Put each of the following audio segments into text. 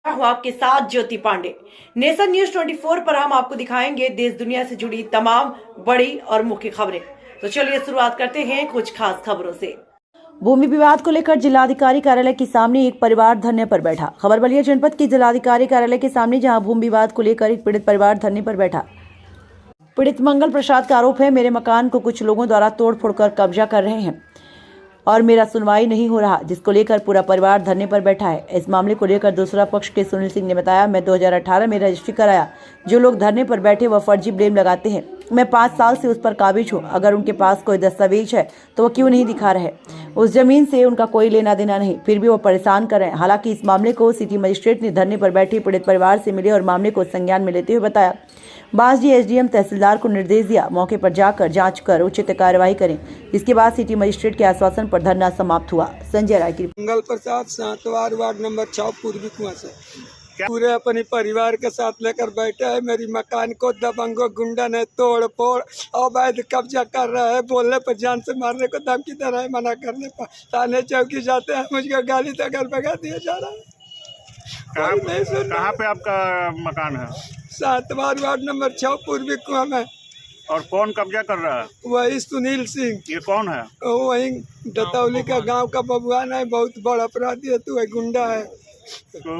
हुआ के साथ ज्योति पांडे। नेशन न्यूज 24 पर हम आपको दिखाएंगे देश दुनिया से जुड़ी तमाम बड़ी और मुख्य खबरें। तो चलिए शुरुआत करते हैं कुछ खास खबरों से। भूमि विवाद को लेकर जिलाधिकारी कार्यालय के सामने एक परिवार धरने पर बैठा। खबर बलिया जनपद के जिलाधिकारी कार्यालय के सामने जहां भूमि विवाद को लेकर एक पीड़ित परिवार धरने पर बैठा। पीड़ित मंगल प्रसाद का आरोप है, मेरे मकान को कुछ लोगों द्वारा तोड़ फोड़ कर कब्जा कर रहे हैं और मेरा सुनवाई नहीं हो रहा, जिसको लेकर पूरा परिवार धरने पर बैठा है। इस मामले को लेकर दूसरा पक्ष के सुनील सिंह ने बताया, मैं 2018 में रजिस्ट्री कराया। जो लोग धरने पर बैठे वह फर्जी ब्लेम लगाते हैं। मैं 5 साल से उस पर काबिज हूँ। अगर उनके पास कोई दस्तावेज है तो वह क्यों नहीं दिखा रहे? उस जमीन से उनका कोई लेना देना नहीं, फिर भी वो परेशान कर रहे हैं। हालांकि इस मामले को सिटी मजिस्ट्रेट ने धरने पर बैठे पीड़ित परिवार से मिले और मामले को संज्ञान में लेते हुए बताया। बांसडीह एसडीएम तहसीलदार को निर्देश दिया, मौके पर जाकर जांच कर उचित कार्यवाही करें। इसके बाद सिटी मजिस्ट्रेट के आश्वासन पर धरना समाप्त हुआ। संजय राय की मंगल प्रसाद सातवार वार्ड नंबर 6 पूर्वी कुआं से पूरे अपने परिवार के साथ लेकर बैठे है। मेरी मकान को दबंगो गुंडा ने तोड़ फोड़ अवैध कब्जा कर रहा है। बोलने पर जान से मारने को धमकी दे रहा है, मना करने पर थाने चौकी जाते हैं, मुझको गाली तक भगा दिया जा रहा है। कहाँ पे आपका मकान है? सातवार वार्ड नंबर 6 पूर्वी कुआं में। और कौन कब्जा कर रहा है? वही सुनील सिंह। ये कौन है? वही दतौली का गांव का बबुआन है, बहुत बड़ा अपराधी है, तू है, गुंडा है। तो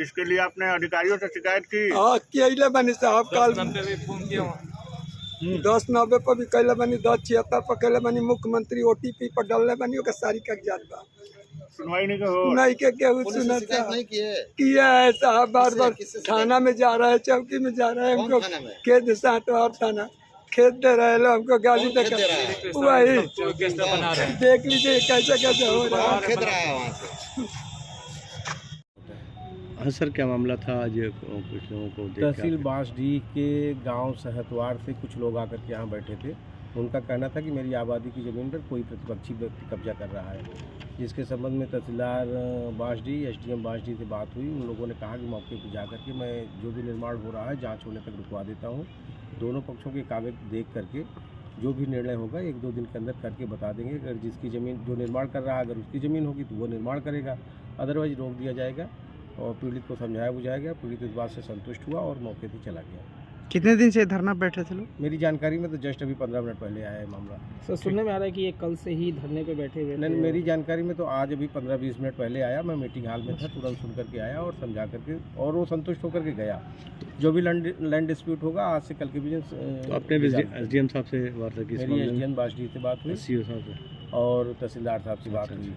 इसके लिए आपने अधिकारियों से शिकायत की? हाँ किया बनी साहब, कल 1090 पर भी कैले बनी, 1076 पर कैले बनी, मुख्यमंत्री OTP पर डालने बनी, ओकर सारी कागजात बा। सुनवाई नहीं हो? नहीं के सुनता किया है साहब, बार बार थाना में जा रहा है, चौकी में जा रहा है, हमको खेत सातवार थाना खेत दे रहे हैं, हमको गाली तक वही देख लीजिए कैसे कैसे हो रहा है। हाँ सर, क्या मामला था? आज कुछ लोगों को तहसील बांसडीह के गांव सहतवार से कुछ लोग आकर के यहाँ बैठे थे। उनका कहना था कि मेरी आबादी की ज़मीन पर कोई प्रतिपक्षी व्यक्ति कब्जा कर रहा है, जिसके संबंध में तहसीलदार बांसडीह एसडीएम बांसडीह से बात हुई। उन लोगों ने कहा कि मौके पर जाकर के मैं जो भी निर्माण हो रहा है जाँच होने तक रुकवा देता हूँ। दोनों पक्षों के कागज देख करके जो भी निर्णय होगा 1-2 दिन के अंदर करके बता देंगे। अगर जिसकी ज़मीन जो निर्माण कर रहा है अगर उसकी ज़मीन होगी तो वो निर्माण करेगा, अदरवाइज रोक दिया जाएगा और पीड़ित को समझाया बुझाया। पीड़ित इस बात से संतुष्ट हुआ और मौके से चला गया। कितने दिन से धरना बैठे थे लोग? मेरी जानकारी में तो जस्ट अभी 15 मिनट पहले आया है मामला। सर सुनने में आ रहा है कि ये कल से ही धरने पे बैठे हुए? नहीं, मेरी जानकारी में तो आज अभी 15-20 मिनट पहले आया। मैं मीटिंग हॉल में था, तुरंत सुन करके आया और समझा करके, और वो संतुष्ट होकर के गया। जो भी लैंड डिस्प्यूट होगा आज से कल के बीच। तो आपने एसडीएम साहब से वार्ता की? मेरी एसडीएम बांसडीह से बात हुई, सीओ साहब से और तहसीलदार साहब से बात हुई।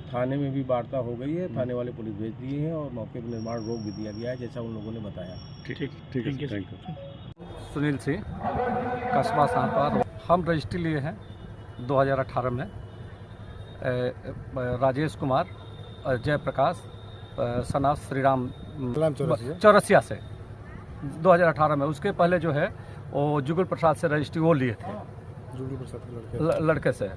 थाने में भी वार्ता हो गई है, थाने वाले पुलिस भेज दिए हैं और मौके पर निर्माण रोक भी दिया गया है, जैसा उन लोगों ने बताया। ठीक है, थैंक यू। सुनील सिंह, कस्बा सातवार। हम रजिस्ट्री लिए हैं 2018 में। राजेश कुमार, जयप्रकाश, सना श्रीराम चौरसिया से 2018 में। उसके पहले जो है वो जुगल प्रसाद से रजिस्ट्री वो लिए थे, जुगल प्रसाद लड़के से।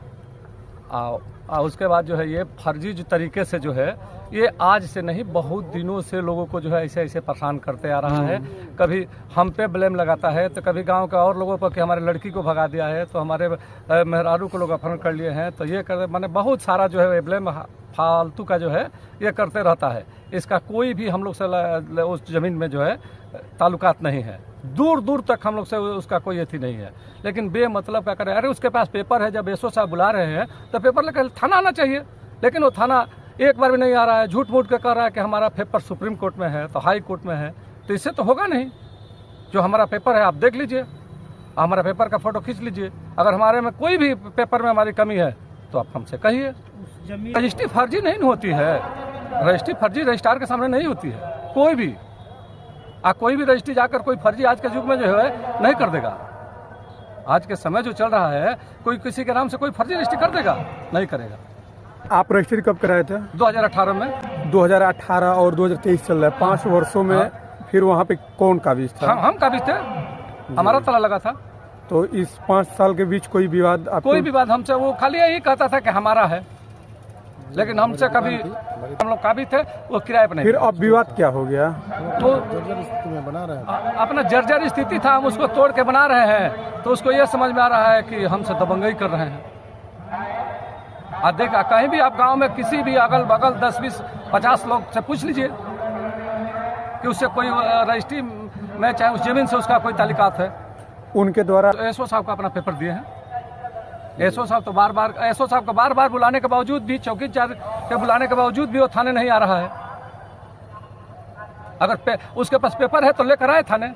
उसके बाद जो है ये फर्जी जो तरीके से जो है ये आज से नहीं बहुत दिनों से लोगों को जो है ऐसे ऐसे परेशान करते आ रहा है। कभी हम पे ब्लेम लगाता है तो कभी गांव के और लोगों पर कि हमारे लड़की को भगा दिया है, तो हमारे मेहरारू को लोग अपहरण कर लिए हैं, तो ये कर मैंने बहुत सारा जो है ब्लेम फालतू का जो है ये करते रहता है। इसका कोई भी हम लोग से उस ज़मीन में जो है ताल्लुकात नहीं है, दूर दूर तक हम लोग से उसका कोई अथी नहीं है। लेकिन बेमतलब क्या करे, अरे उसके पास पेपर है, जब एसओ साहब बुला रहे हैं तो पेपर लेकर थाना आना चाहिए, लेकिन वो थाना एक बार भी नहीं आ रहा है। झूठ मूठ के कह रहा है कि हमारा पेपर सुप्रीम कोर्ट में है, तो हाई कोर्ट में है, तो इससे तो होगा नहीं। जो हमारा पेपर है आप देख लीजिए, हमारा पेपर का फ़ोटो खींच लीजिए। अगर हमारे में कोई भी पेपर में हमारी कमी है तो आप हमसे कहिए। रजिस्ट्री फर्जी नहीं होती है, रजिस्ट्री फर्जी रजिस्ट्रार के सामने नहीं होती है। कोई भी कोई भी रजिस्ट्री जाकर कोई फर्जी आज के युग में जो है नहीं कर देगा। आज के समय जो चल रहा है, कोई किसी के नाम से कोई फर्जी रजिस्ट्री कर देगा? नहीं करेगा। आप रजिस्ट्री कब कराए थे? 2018 में। 2018 और 2023 चल रहा है, 5 वर्षों में। हाँ। फिर वहाँ पे कौन काबिज था? हम काबिज थे, हमारा ताला लगा था। तो इस 5 साल के बीच कोई विवाद? कोई विवाद हमसे, वो खाली यही कहता था कि हमारा है, लेकिन हमसे कभी हम लोग काबिज थे, वो किराए पर नहीं। फिर अब विवाद क्या हो गया? तो बना रहे हैं अपना जर्जर स्थिति था, हम उसको तोड़ के बना रहे हैं, तो उसको ये समझ में आ रहा है कि हमसे दबंगई कर रहे हैं। देखा कहीं भी आप गांव में किसी भी अगल बगल 10, 20, 50 लोग से पूछ लीजिए, कि उससे कोई रजिस्ट्री में चाहे उस जमीन से उसका कोई ताल्लुकात है। उनके द्वारा तो एसओ साहब का अपना पेपर दिए हैं। एसओ साहब तो एसओ साहब को बार बार बुलाने के बावजूद भी, चौकीदार के बुलाने के बावजूद भी वो थाने नहीं आ रहा है। अगर उसके पास पेपर है तो लेकर आए थाने।